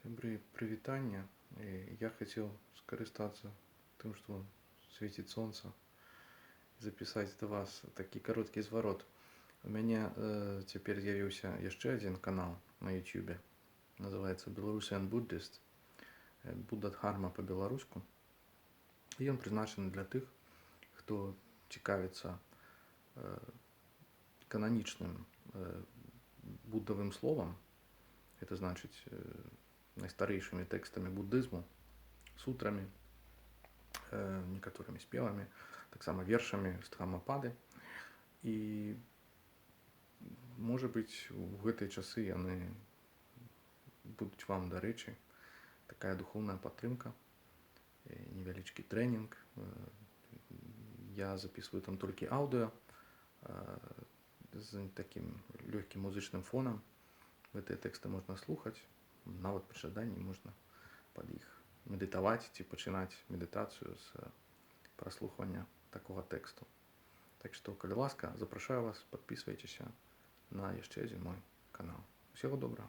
Всем привитание. И я хотел скористаться тем, что светит солнце, записать до вас такі кароткі зварот. У мяне цяпер з'явіўся яшчэ адзін канал на YouTube. Называется Belarusian Buddhist. Буддха-дхарма по-беларуску. І ён прызначаны для тых, хто цікавіцца кананічным буддавым словам. Это значыць найстарэйшымі тэкстамі буддызму, сутрамі, некаторымі спевамі, таксама вершамі з Дхаммапады. І, можа быць, у гэтыя часы яны будуць вам дарэчы. Такая духовная падтрымка, невялічкі трэнінг. Я записываю там толькі аўдыо з такім лёгкім музычным фонам. Гэтыя тэксты можна слухаць, нават пры жаданні можна пад іх медытаваць ці пачынаць медытацыю з праслухвання такога тэксту. Так што, калі ласка, запрашаю вас, падпісвайцеся на яшчэ адзін мой канал. Усяго добрага.